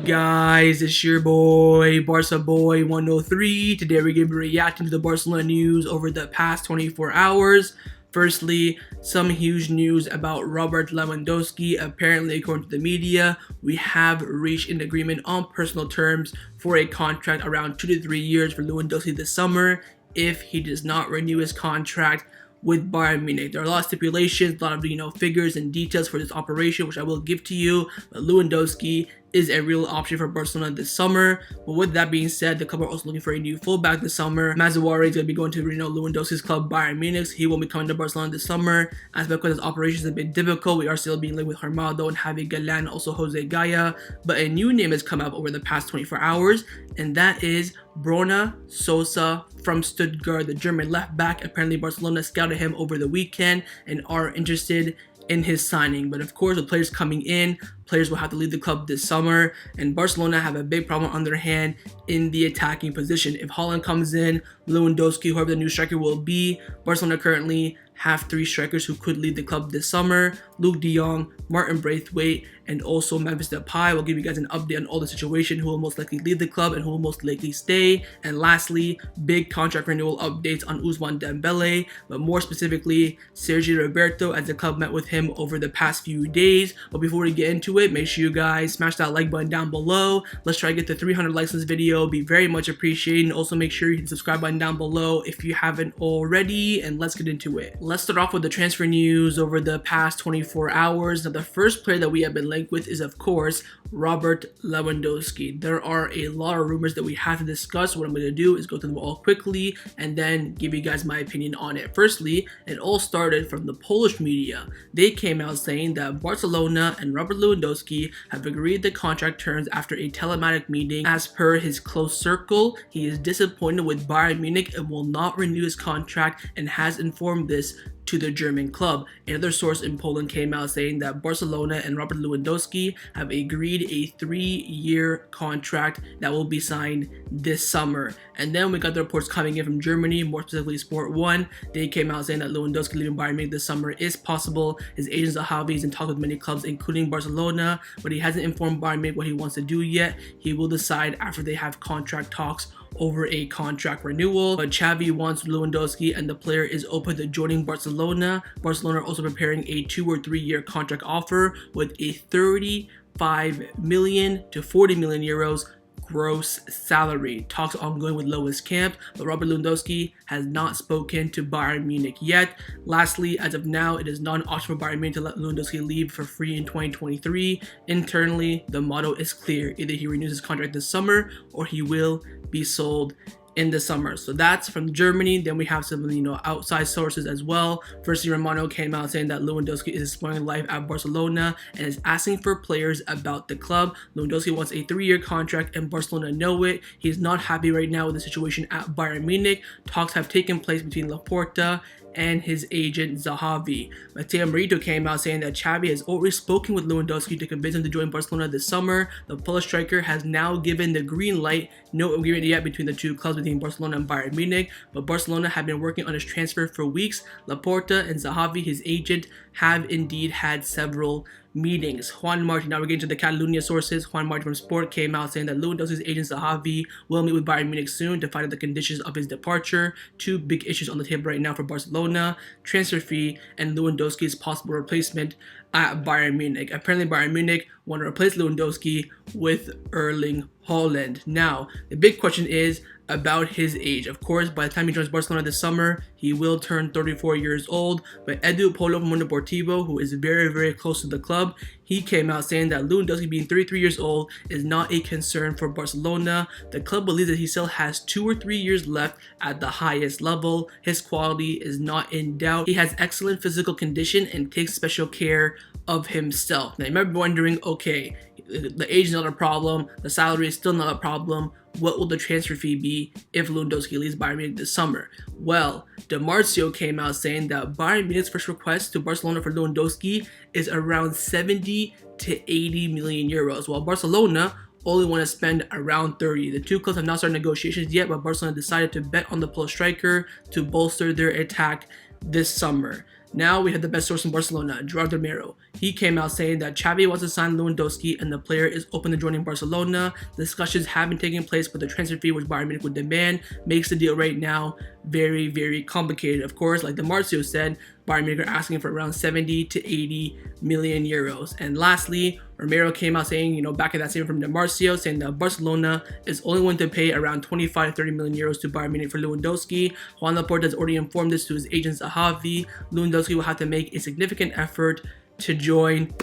guys? It's your boy, Barca Boy 103. Today we're going to be reacting to the Barcelona news over the past 24 hours. Firstly, some huge news about Roberto Lewandowski. Apparently, according to the media, we have reached an agreement on personal terms for a contract around 2 to 3 years for Lewandowski this summer if he does not renew his contract with Bayern Munich. There are a lot of stipulations, a lot of figures and details for this operation, which I will give to you. But Lewandowski is a real option for Barcelona this summer. But with that being said, the club are also looking for a new fullback this summer. Mazraoui is going to be going to Lewandowski's club, Bayern Munich. He will be coming to Barcelona this summer. As because operations have been difficult, we are still being linked with Ronald and Javi Galan, also Jose Gaya. But a new name has come up over the past 24 hours, and that is Borna Sosa from Stuttgart, the German left back. Apparently, Barcelona scouted him over the weekend and are interested in his signing. But of course, with players coming in, players will have to leave the club this summer, and Barcelona have a big problem on their hand in the attacking position. If Haaland comes in, Lewandowski, whoever the new striker will be, Barcelona currently have 3 strikers who could leave the club this summer: Luuk De Jong, Martin Braithwaite, and also Memphis Depay. We'll give you guys an update on all the situation, who will most likely leave the club and who will most likely stay. And lastly, big contract renewal updates on Ousmane Dembele, but more specifically, Sergi Roberto, as the club met with him over the past few days. But before we get into it, make sure you guys smash that like button down below. Let's try to get to 300 likes in this video. Be very much appreciated. And also make sure you hit the subscribe button down below if you haven't already. And let's get into it. Let's start off with the transfer news over the past 24 hours. Now, the first player that we have been linked with is, of course, Roberto Lewandowski. There are a lot of rumors that we have to discuss. What I'm going to do is go through them all quickly and then give you guys my opinion on it. Firstly, it all started from the Polish media. They came out saying that Barcelona and Roberto Lewandowski have agreed the contract terms after a telematic meeting. As per his close circle, he is disappointed with Bayern Munich and will not renew his contract and has informed this to the German club. Another source in Poland came out saying that Barcelona and Robert Lewandowski have agreed a 3-year contract that will be signed this summer. And then we got the reports coming in from Germany, more specifically Sport 1. They came out saying that Lewandowski leaving Bayern Munich this summer is possible. His agent Zahavi is in talks with many clubs, including Barcelona, but he hasn't informed Bayern Munich what he wants to do yet. He will decide after they have contract talks over a contract renewal. But Xavi wants Lewandowski and the player is open to joining Barcelona. Barcelona are also preparing a 2 or 3 year contract offer with a 35 million to 40 million euros gross salary. Talks ongoing with Lois Camp, but Robert Lewandowski has not spoken to Bayern Munich yet. Lastly, as of now, it is not an option for Bayern Munich to let Lewandowski leave for free in 2023. Internally, the motto is clear: either he renews his contract this summer or he will be sold in the summer. So that's from Germany. Then we have some outside sources as well. Firstly, Romano came out saying that Lewandowski is exploring life at Barcelona and is asking for players about the club. Lewandowski wants a 3-year contract and Barcelona know it. He's not happy right now with the situation at Bayern Munich. Talks have taken place between Laporta and his agent Zahavi. Martin Braithwaite came out saying that Xavi has already spoken with Lewandowski to convince him to join Barcelona this summer. The Polish striker has now given the green light. No agreement yet between the two clubs, between Barcelona and Bayern Munich, but Barcelona have been working on his transfer for weeks. Laporta and Zahavi, his agent, have indeed had several meetings. Juan Martin, now we're getting to the Catalonia sources. Juan Martin from Sport came out saying that Lewandowski's agent Zahavi will meet with Bayern Munich soon to find out the conditions of his departure. 2 big issues on the table right now for Barcelona: transfer fee and Lewandowski's possible replacement at Bayern Munich. Apparently Bayern Munich want to replace Lewandowski with Erling Haaland. Now, the big question is about his age. Of course, by the time he joins Barcelona this summer, he will turn 34 years old. But Edu Polo from Mundo Deportivo, who is very, very close to the club, he came out saying that Lewandowski being 33 years old is not a concern for Barcelona. The club believes that he still has 2 or 3 years left at the highest level. His quality is not in doubt. He has excellent physical condition and takes special care of himself. Now, you might be wondering, okay, the age is not a problem, the salary is still not a problem. What will the transfer fee be if Lewandowski leaves Bayern Munich this summer? Well, DiMarzio came out saying that Bayern Munich's first request to Barcelona for Lewandowski is around 70 to 80 million euros, while Barcelona only want to spend around 30. The two clubs have not started negotiations yet, but Barcelona decided to bet on the Polish striker to bolster their attack this summer. Now we have the best source in Barcelona, Gerard Romero. He came out saying that Xavi wants to sign Lewandowski and the player is open to joining Barcelona. Discussions have been taking place, but the transfer fee which Bayern Munich would demand makes the deal right now very, very complicated. Of course, like DeMarcio said, Bayern Munich are asking for around 70 to 80 million euros. And lastly, Romero came out saying, back in that statement from DeMarcio, saying that Barcelona is only going to pay around 25 to 30 million euros to Bayern Munich for Lewandowski. Joan Laporta has already informed this to his agent Zahavi. Lewandowski will have to make a significant effort to join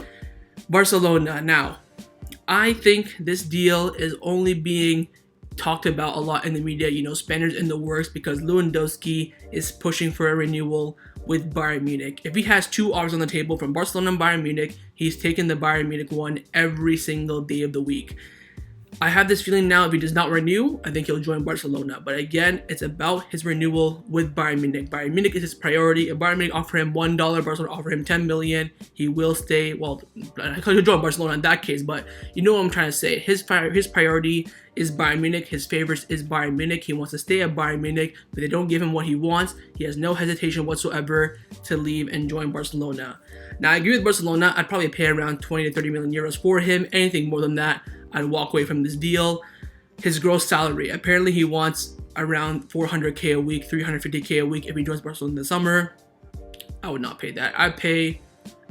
Barcelona. Now, I think this deal is only being talked about a lot in the media, Spaniards in the works, because Lewandowski is pushing for a renewal with Bayern Munich. If he has 2 offers on the table from Barcelona and Bayern Munich, he's taking the Bayern Munich one every single day of the week. I have this feeling now if he does not renew, I think he'll join Barcelona. But again, it's about his renewal with Bayern Munich. Bayern Munich is his priority. If Bayern Munich offer him $1, Barcelona offer him 10 million, he will stay. Well, he'll join Barcelona in that case, but you know what I'm trying to say. His priority is Bayern Munich. His favorites is Bayern Munich. He wants to stay at Bayern Munich, but they don't give him what he wants. He has no hesitation whatsoever to leave and join Barcelona. Now, I agree with Barcelona. I'd probably pay around 20 to 30 million euros for him. Anything more than that, I'd walk away from this deal. His gross salary, apparently he wants around 400k a week, 350k a week if he joins Barcelona in the summer. I would not pay that. I'd pay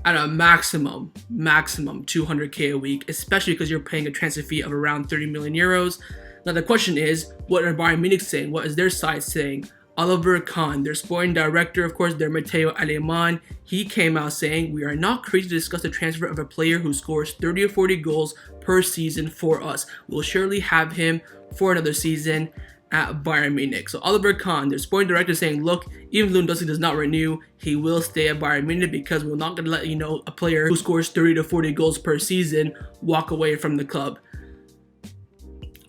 at a maximum 200k a week, especially because you're paying a transfer fee of around 30 million euros. Now the question is, what are Bayern Munich saying? What is their side saying? Oliver Kahn, their sporting director, of course, their Matteo Aleman, he came out saying, "We are not crazy to discuss the transfer of a player who scores 30 or 40 goals per season for us. We'll surely have him for another season at Bayern Munich." So Oliver Kahn, their sporting director, saying, look, even if Lewandowski does not renew, he will stay at Bayern Munich because we're not going to let, a player who scores 30 to 40 goals per season walk away from the club.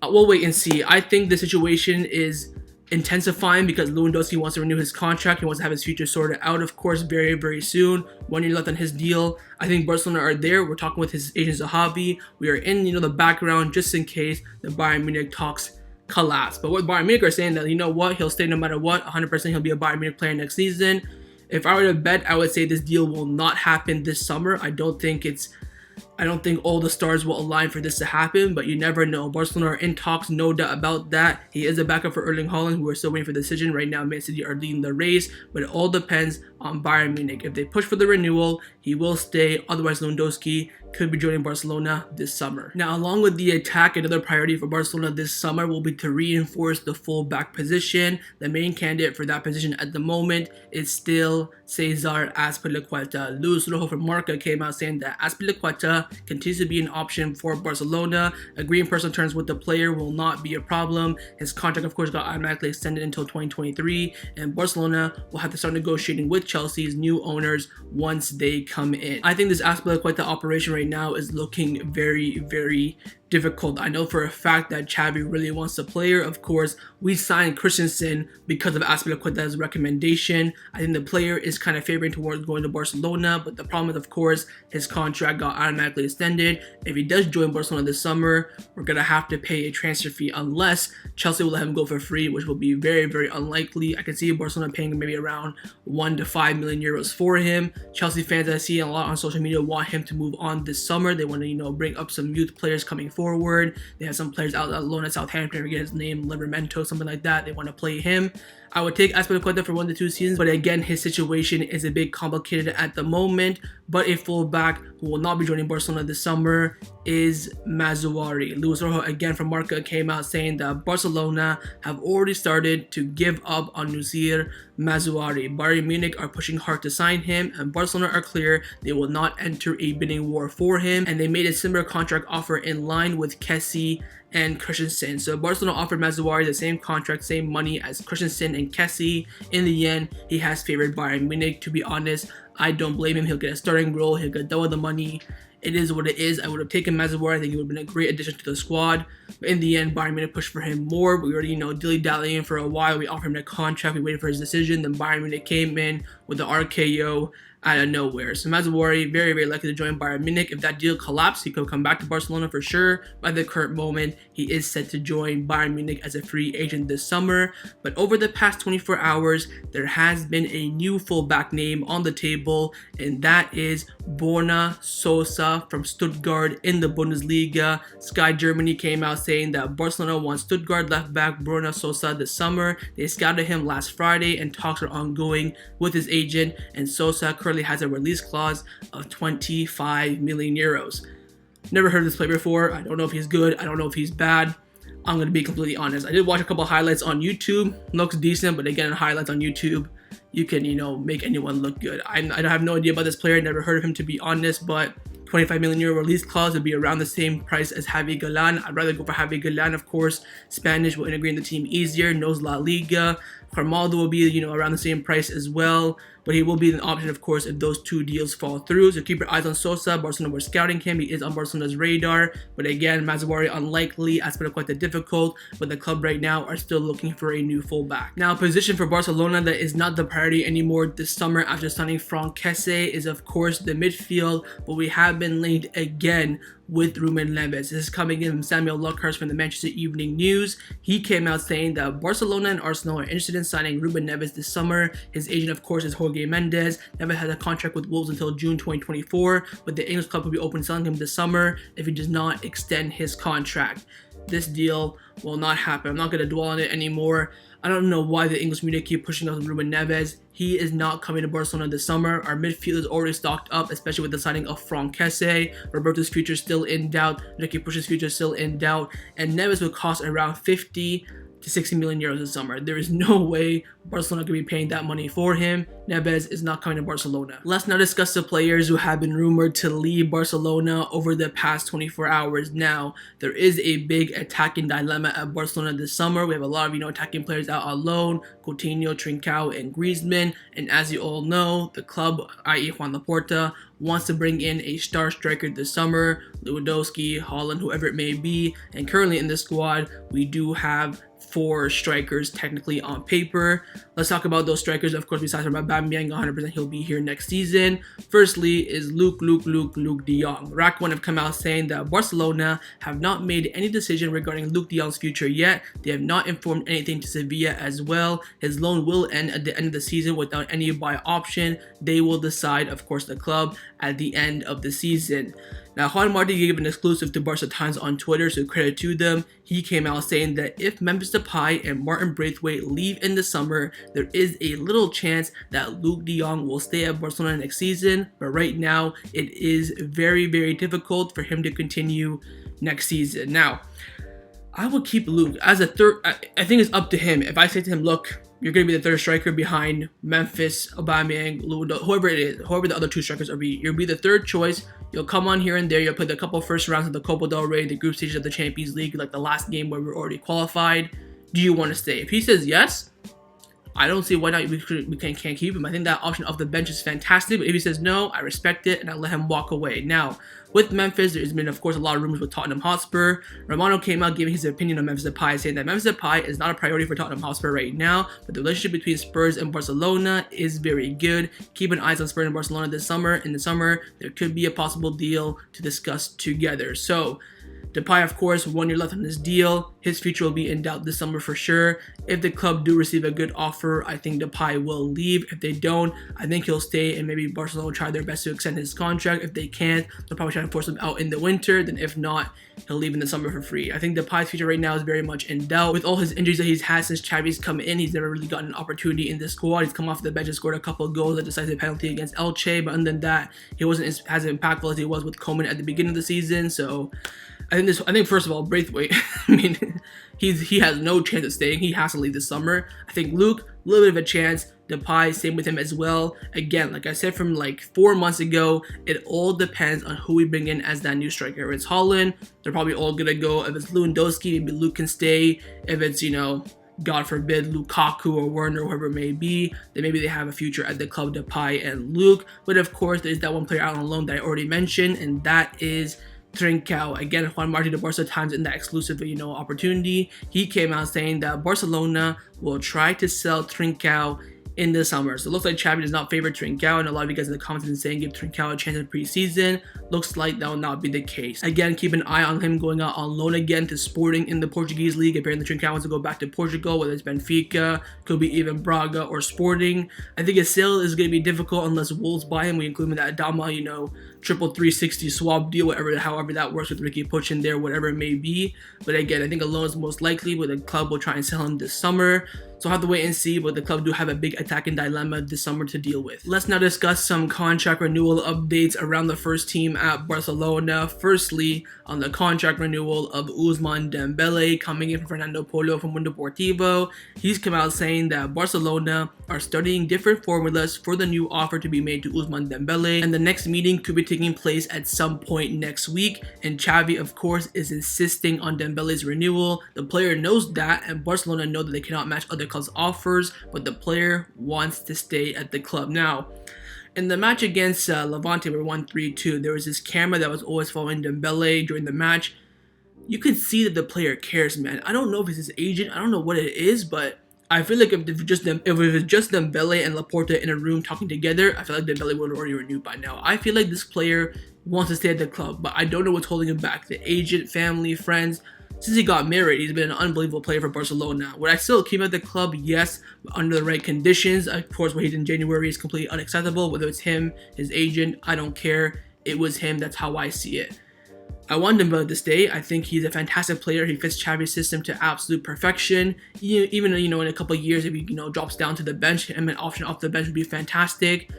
We'll wait and see. I think the situation is intensifying because Lewandowski wants to renew his contract. He wants to have his future sorted out, of course, very, very soon. 1 year left on his deal. I think Barcelona are there. We're talking with his agent Zahavi. We are in, the background just in case the Bayern Munich talks collapse. But what Bayern Munich are saying that, he'll stay no matter what. 100% he'll be a Bayern Munich player next season. If I were to bet, I would say this deal will not happen this summer. I don't think all the stars will align for this to happen, but you never know. Barcelona are in talks, no doubt about that. He is a backup for Erling Haaland, who are still waiting for the decision. Right now, Man City are leading the race, but it all depends on Bayern Munich. If they push for the renewal, he will stay. Otherwise, Lewandowski could be joining Barcelona this summer. Now, along with the attack, another priority for Barcelona this summer will be to reinforce the full-back position. The main candidate for that position at the moment is still Cesar Azpilicueta. Luis Rojo from Marca came out saying that Azpilicueta continues to be an option for Barcelona. Agreeing personal terms with the player will not be a problem. His contract, of course, got automatically extended until 2023, and Barcelona will have to start negotiating with Chelsea's new owners once they come in. I think this Azpilicueta operation right now is looking very, very difficult. I know for a fact that Xavi really wants the player. Of course, we signed Christensen because of Azpilicueta's recommendation. I think the player is kind of favoring towards going to Barcelona, but the problem is, of course, his contract got automatically extended. If he does join Barcelona this summer, we're going to have to pay a transfer fee unless Chelsea will let him go for free, which will be very, very unlikely. I can see Barcelona paying maybe around 1 to 5 million euros for him. Chelsea fans I see a lot on social media want him to move on this summer. They want to, bring up some youth players coming forward. They have some players out loan at Southampton. I forget his name, Livermento, something like that. They want to play him. I would take Azpilicueta for 1 to 2 seasons, but again, his situation is a bit complicated at the moment. But a fullback who will not be joining Barcelona this summer is Mazraoui. Luis Rojo, again from Marca, came out saying that Barcelona have already started to give up on Noussair Mazraoui. Bayern Munich are pushing hard to sign him, and Barcelona are clear they will not enter a bidding war for him, and they made a similar contract offer in line with Kessie and Christensen. So Barcelona offered Mazraoui the same contract, same money as Christensen and Kessie. In the end, he has favored Bayern Munich. To be honest, I don't blame him. He'll get a starting role. He'll get double the money. It is what it is. I would have taken Mazraoui. I think he would have been a great addition to the squad. But in the end, Bayern Munich pushed for him more. We already, dilly-dallying for a while. We offered him a contract. We waited for his decision. Then Bayern Munich came in with the RKO out of nowhere. So Mazraoui very, very likely to join Bayern Munich. If that deal collapses, he could come back to Barcelona for sure. By the current moment, he is set to join Bayern Munich as a free agent this summer. But over the past 24 hours, there has been a new fullback name on the table, and that is Borna Sosa from Stuttgart in the Bundesliga. Sky Germany came out saying that Barcelona wants Stuttgart left back Borna Sosa this summer. They scouted him last Friday, and talks are ongoing with his agent, and Sosa currently has a release clause of 25 million euros. Never heard of this player before. I don't know if he's good. I don't know if he's bad. I'm going to be completely honest. I did watch a couple highlights on YouTube. Looks decent, but again, highlights on YouTube, you can, make anyone look good. I have no idea about this player. Never heard of him, to be honest, but 25 million euro release clause would be around the same price as Javi Galan. I'd rather go for Javi Galan, of course. Spanish will integrate in the team easier, knows La Liga. Ronald will be, around the same price as well, but he will be an option, of course, if those two deals fall through. So keep your eyes on Sosa. Barcelona were scouting him. He is on Barcelona's radar, but again, Mazraoui unlikely. Azpilicueta difficult, but the club right now are still looking for a new fullback. Now, a position for Barcelona that is not the priority anymore this summer after signing Franck Kessie is, of course, the midfield, but we have been linked again with Ruben Neves. This is coming in from Samuel Luckhurst from the Manchester Evening News. He came out saying that Barcelona and Arsenal are interested in signing Ruben Neves this summer. His agent, of course, is Jorge Mendes. Neves has a contract with Wolves until June 2024, but the English club will be open to selling him this summer if he does not extend his contract. This deal will not happen. I'm not going to dwell on it anymore. I don't know why the English media keep pushing us on Ruben Neves. He is not coming to Barcelona this summer. Our midfield is already stocked up, especially with the signing of Franck Kessie. Roberto's future is still in doubt. Ricky Push's future is still in doubt. And Neves will cost around 50 to 60 million euros this summer. There is no way Barcelona could be paying that money for him. Neves is not coming to Barcelona. Let's now discuss the players who have been rumored to leave Barcelona over the past 24 hours. Now, there is a big attacking dilemma at Barcelona this summer. We have a lot of, attacking players out on loan, Coutinho, Trincão, and Griezmann. And as you all know, the club, i.e. Joan Laporta, wants to bring in a star striker this summer, Lewandowski, Haaland, whoever it may be. And currently in the squad, we do have 4 strikers technically on paper. Let's talk about those strikers. Of course, besides from Aubameyang, 100% he'll be here next season. Firstly is Luuk De Jong. Rack1 have come out saying that Barcelona have not made any decision regarding Luuk De Jong's future yet. They have not informed anything to Sevilla as well. His loan will end at the end of the season without any buy option. They will decide, of course, the club at the end of the season. Now, Juan Martin gave an exclusive to Barca Times on Twitter, so credit to them. He came out saying that if Memphis Depay and Martin Braithwaite leave in the summer, there is a little chance that Luuk De Jong will stay at Barcelona next season. But right now, it is very, very difficult for him to continue next season. Now, I would keep Luuk as a third. I think it's up to him. If I say to him, look, you're going to be the third striker behind Memphis, Aubameyang, whoever it is, whoever the other 2 strikers are, you'll be the third choice. You'll come on here and there. You'll play the couple first rounds of the Copa del Rey, the group stage of the Champions League, like the last game where we're already qualified. Do you want to stay? If he says yes, I don't see why not we can't keep him. I think that option off the bench is fantastic. But if he says no, I respect it and I let him walk away. Now, with Memphis, there's been, of course, a lot of rumors with Tottenham Hotspur. Romano came out giving his opinion on Memphis Depay, saying that Memphis Depay is not a priority for Tottenham Hotspur right now, but the relationship between Spurs and Barcelona is very good. Keep an eye on Spurs and Barcelona this summer. In the summer, there could be a possible deal to discuss together. So, Depay, of course, 1 year left on this deal. His future will be in doubt this summer for sure. If the club do receive a good offer, I think Depay will leave. If they don't, I think he'll stay and maybe Barcelona will try their best to extend his contract. If they can't, they'll probably try to force him out in the winter. Then if not, he'll leave in the summer for free. I think Depay's future right now is very much in doubt. With all his injuries that he's had since Xavi's come in, he's never really gotten an opportunity in this squad. He's come off the bench and scored a couple of goals, a decisive penalty against Elche, but other than that, he wasn't as impactful as he was with Koeman at the beginning of the season. So I think first of all, Braithwaite, I mean, he has no chance of staying. He has to leave this summer. I think Luuk, a little bit of a chance. Depay, same with him as well. Again, like I said from like 4 months ago, it all depends on who we bring in as that new striker. If it's Haaland, they're probably all gonna go. If it's Lewandowski, maybe Luuk can stay. If it's, God forbid, Lukaku or Werner, whoever it may be, then maybe they have a future at the club, Depay and Luuk. But of course, there's that one player out on loan that I already mentioned, and that is Trincão. Again, Juan Martin to Barca Times in that exclusive, opportunity. He came out saying that Barcelona will try to sell Trincão in the summer. So it looks like Xavi does not favor Trincão, and a lot of you guys in the comments have been saying give Trincão a chance in preseason. Looks like that will not be the case. Again, keep an eye on him going out on loan again to Sporting in the Portuguese league. Apparently Trincão wants to go back to Portugal, whether it's Benfica, could be even Braga or Sporting. I think his sale is going to be difficult unless Wolves buy him. We include him in that Adama, triple 360 swap deal, however that works with Ricky Puig in there, whatever it may be. But again, I think a loan is most likely, but the club will try and sell him this summer. So I'll have to wait and see, but the club do have a big attacking dilemma this summer to deal with. Let's now discuss some contract renewal updates around the first team at Barcelona. Firstly, on the contract renewal of Ousmane Dembele coming in from Fernando Polo from Mundo Deportivo. He's come out saying that Barcelona are studying different formulas for the new offer to be made to Ousmane Dembele, and the next meeting could be taking place at some point next week. And Xavi, of course, is insisting on Dembele's renewal. The player knows that, and Barcelona know that they cannot match other club's offers, but the player wants to stay at the club. Now, in the match against Levante, we won 3-2. There was this camera that was always following Dembele during the match. You could see that the player cares, man. I don't know if it's his agent. I don't know what it is, but I feel like if it was just Dembele and Laporta in a room talking together, I feel like Dembele would have already renewed by now. I feel like this player wants to stay at the club, but I don't know what's holding him back. The agent, family, friends. Since he got married, he's been an unbelievable player for Barcelona. Would I still keep him at the club? Yes, but under the right conditions. Of course, what he did in January is completely unacceptable. Whether it's him, his agent, I don't care. It was him. That's how I see it. I want Dembele to stay. I think he's a fantastic player. He fits Xavi's system to absolute perfection. Even in a couple of years, if he drops down to the bench, him an option off the bench would be fantastic.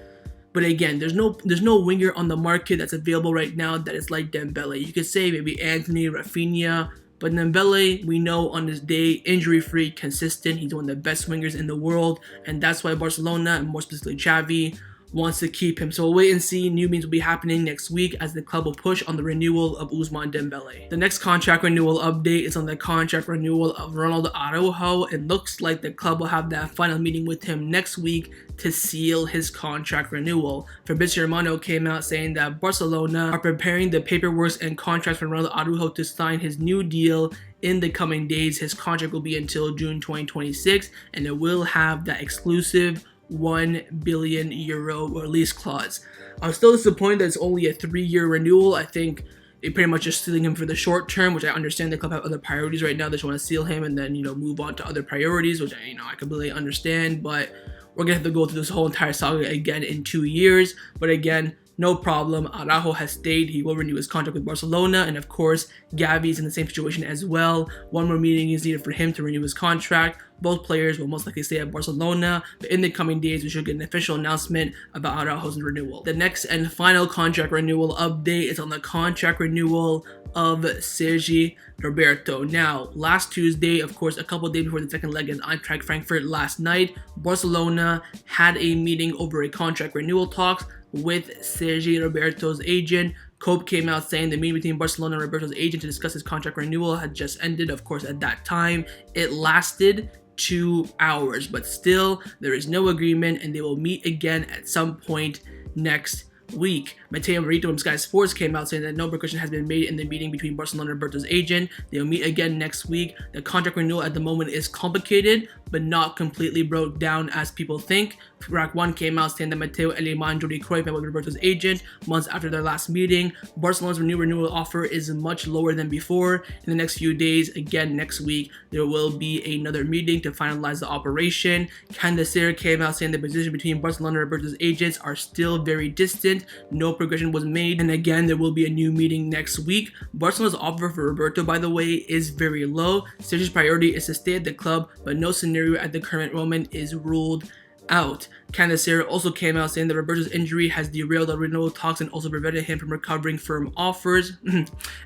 But again, there's no winger on the market that's available right now that is like Dembele. You could say maybe Anthony, Rafinha. But Dembele, we know on this day, injury-free, consistent. He's one of the best wingers in the world. And that's why Barcelona, and more specifically Xavi, wants to keep him. So we'll wait and see. New meetings will be happening next week as the club will push on the renewal of Ousmane Dembele. The next contract renewal update is on the contract renewal of Ronald Araujo. It looks like the club will have that final meeting with him next week to seal his contract renewal. Fabrizio Romano came out saying that Barcelona are preparing the paperwork and contracts for Ronald Araujo to sign his new deal in the coming days. His contract will be until June 2026, and it will have that exclusive €1 billion release clause. I'm still disappointed that it's only a 3-year renewal. I think they pretty much just stealing him for the short term, which I understand the club have other priorities right now. They just want to seal him and then move on to other priorities, which I completely understand. But we're gonna have to go through this whole entire saga again in 2 years. But again, no problem. Araujo has stayed. He will renew his contract with Barcelona. And of course, Gavi is in the same situation as well. One more meeting is needed for him to renew his contract. Both players will most likely stay at Barcelona. But in the coming days, we should get an official announcement about Araujo's renewal. The next and final contract renewal update is on the contract renewal of Sergi Roberto. Now, last Tuesday, of course, a couple days before the second leg against Eintracht Frankfurt last night, Barcelona had a meeting over a contract renewal talks with Sergi Roberto's agent. Cope came out saying the meeting between Barcelona and Roberto's agent to discuss his contract renewal had just ended. Of course, at that time, it lasted 2 hours, but still, there is no agreement, and they will meet again at some point next week. Mateo Morito from Sky Sports came out saying that no progression has been made in the meeting between Barcelona and Roberto's agent. They'll meet again next week. The contract renewal at the moment is complicated, but not completely broke down as people think. Rack 1 came out saying that Mateo Alemán and Jordi Cruyff met with Roberto's agent months after their last meeting. Barcelona's renewal offer is much lower than before. In the next few days, again next week, there will be another meeting to finalize the operation. Candacera came out saying the position between Barcelona and Roberto's agents are still very distant. No progression was made, and again, there will be a new meeting next week. Barcelona's offer for Roberto, by the way, is very low. Sergi's priority is to stay at the club, but no scenario at the current moment is ruled out. Candacera also came out saying that Roberto's injury has derailed the renewal talks and also prevented him from recovering firm offers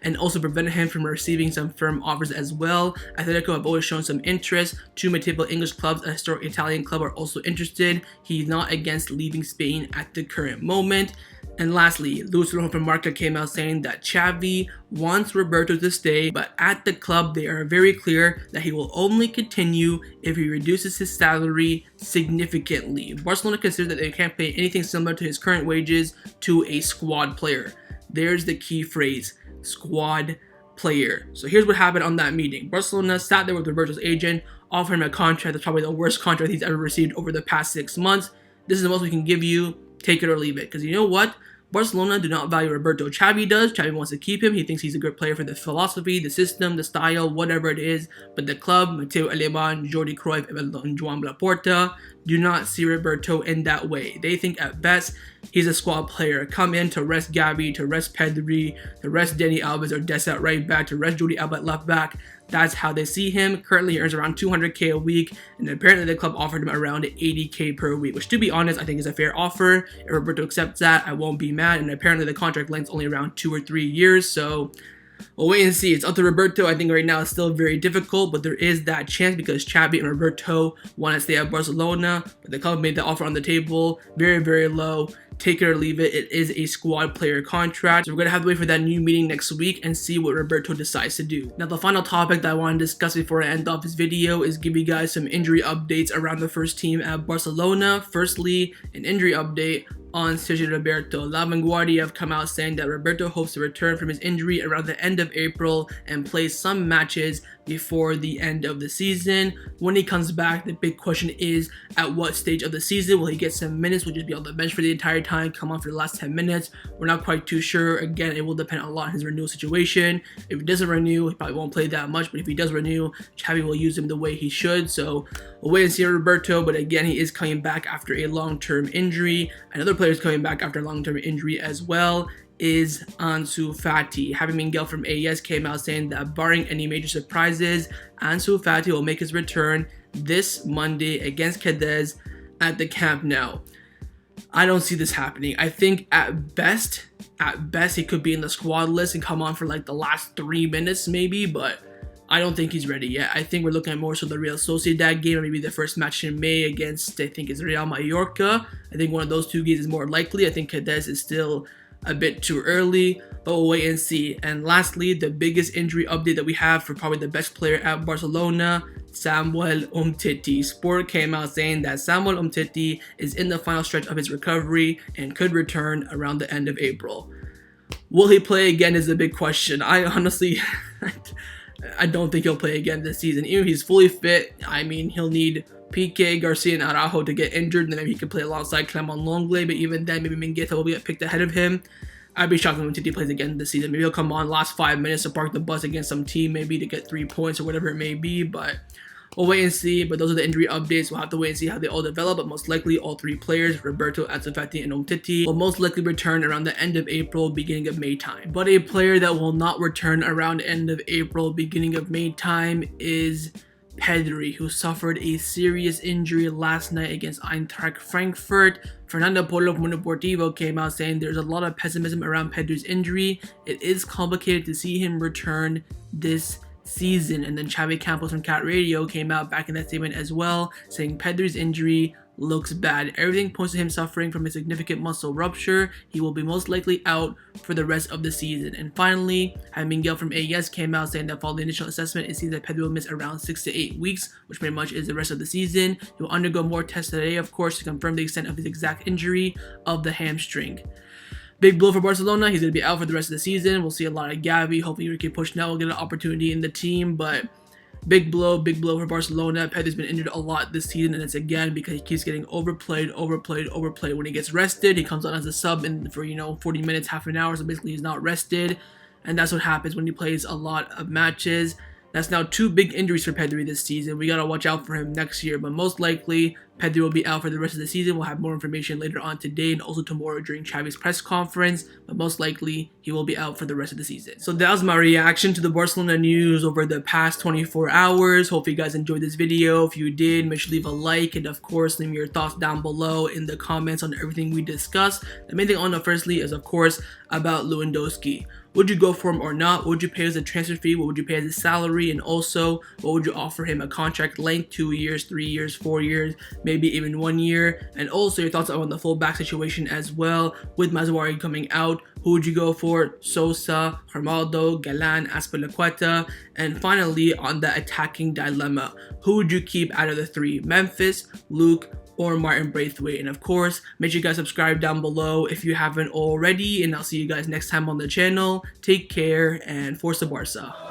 and also prevented him from receiving some firm offers as well. Atletico have always shown some interest. 2 mid-table English clubs, a historic Italian club, are also interested. He's not against leaving Spain at the current moment. And lastly, Luis Rojo from Marca came out saying that Xavi wants Roberto to stay, but at the club they are very clear that he will only continue if he reduces his salary significantly. Barcelona considers that they can't pay anything similar to his current wages to a squad player. There's the key phrase, squad player. So here's what happened on that meeting. Barcelona sat there with Roberto's agent, offered him a contract that's probably the worst contract he's ever received over the past 6 months. This is the most we can give you. Take it or leave it. Because you know what? Barcelona do not value Roberto. Xavi does. Xavi wants to keep him. He thinks he's a good player for the philosophy, the system, the style, whatever it is. But the club, Mateo Aleman, Jordi Cruyff, and Joan Laporta do not see Roberto in that way. They think at best he's a squad player. Come in to rest Gavi, to rest Pedri, to rest Dani Alves or Dest at right back, to rest Jordi Alba at left back. That's how they see him. Currently, he earns around 200k a week, and apparently the club offered him around 80k per week, which, to be honest, I think is a fair offer. If Roberto accepts that, I won't be mad, and apparently the contract length's only around 2 or 3 years, so we'll wait and see. It's up to Roberto. I think right now it's still very difficult, but there is that chance because Xavi and Roberto want to stay at Barcelona, but the club made the offer on the table very, very low. Take it or leave it. It is a squad player contract. So we're going to have to wait for that new meeting next week and see what Roberto decides to do. Now, the final topic that I want to discuss before I end off this video is give you guys some injury updates around the first team at Barcelona. Firstly, an injury update on Sergi Roberto. La Vanguardia have come out saying that Roberto hopes to return from his injury around the end of April and play some matches before the end of the season. When he comes back, the big question is at what stage of the season will he get some minutes? Will he just be on the bench for the entire time, come on for the last 10 minutes? We're not quite too sure. Again, it will depend a lot on his renewal situation. If he doesn't renew, he probably won't play that much, but if he does renew, Xavi will use him the way he should. So we'll wait and see Roberto, but again, he is coming back after a long-term injury. Another player is coming back after a long-term injury as well is Ansu Fati. Javi Miguel from AES came out saying that barring any major surprises, Ansu Fati will make his return this Monday against Cadiz at the Camp Nou. I don't see this happening. I think at best he could be in the squad list and come on for like the last 3 minutes maybe, but I don't think he's ready yet. I think we're looking at more so the Real Sociedad game, or maybe the first match in May against, I think it's Real Mallorca. I think one of those two games is more likely. I think Cadiz is still a bit too early, but we'll wait and see. And lastly, the biggest injury update that we have for probably the best player at Barcelona, Samuel Umtiti. Sport came out saying that Samuel Umtiti is in the final stretch of his recovery and could return around the end of April. Will he play again is a big question. I honestly, I don't think he'll play again this season. Even if he's fully fit, I mean, he'll need Piqué, Garcia, and Araujo to get injured, and then maybe he could play alongside Clement Longley, but even then, maybe Mingueza will get picked ahead of him. I'd be shocked when Titi plays again this season. Maybe he'll come on last 5 minutes to park the bus against some team, maybe to get 3 points or whatever it may be, but we'll wait and see. But those are the injury updates. We'll have to wait and see how they all develop, but most likely all 3 players, Roberto, Ansu Fati, and Umtiti, will most likely return around the end of April, beginning of May time. But a player that will not return around end of April, beginning of May time is Pedri, who suffered a serious injury last night against Eintracht Frankfurt. Fernando Polo from Deportivo came out saying there's a lot of pessimism around Pedri's injury. It is complicated to see him return this season. And then Xavi Campos from Cat Radio came out back in that statement as well, saying Pedri's injury looks bad. Everything points to him suffering from a significant muscle rupture. He will be most likely out for the rest of the season. And finally, Javi Miguel from AES came out saying that following the initial assessment, it seems that Pedri will miss around 6 to 8 weeks, which pretty much is the rest of the season. He will undergo more tests today, of course, to confirm the extent of his exact injury of the hamstring. Big blow for Barcelona. He's going to be out for the rest of the season. We'll see a lot of Gavi. Hopefully, Ricky Push now will get an opportunity in the team, but big blow for Barcelona. Pedri's been injured a lot this season, and it's again because he keeps getting overplayed. When he gets rested, he comes on as a sub for 40 minutes, half an hour, so basically he's not rested, and that's what happens when he plays a lot of matches. That's now 2 big injuries for Pedri this season. We gotta watch out for him next year, but most likely Pedri will be out for the rest of the season. We'll have more information later on today and also tomorrow during Xavi's press conference, but most likely he will be out for the rest of the season. So that was my reaction to the Barcelona news over the past 24 hours. Hope you guys enjoyed this video. If you did, make sure to leave a like, and of course leave me your thoughts down below in the comments on everything we discussed. The main thing I want to know firstly is of course about Lewandowski. Would you go for him or not? What would you pay as a transfer fee? What would you pay as a salary? And also, what would you offer him a contract length? 2 years, 3 years, 4 years, maybe even 1 year? And also your thoughts on the fullback situation as well. With Mazraoui coming out, who would you go for? Sosa, Ronald, Galan, Azpilicueta? And finally, on the attacking dilemma, who would you keep out of the 3? Memphis, Luuk, or Martin Braithwaite. And of course, make sure you guys subscribe down below if you haven't already, and I'll see you guys next time on the channel. Take care and Forza Barca.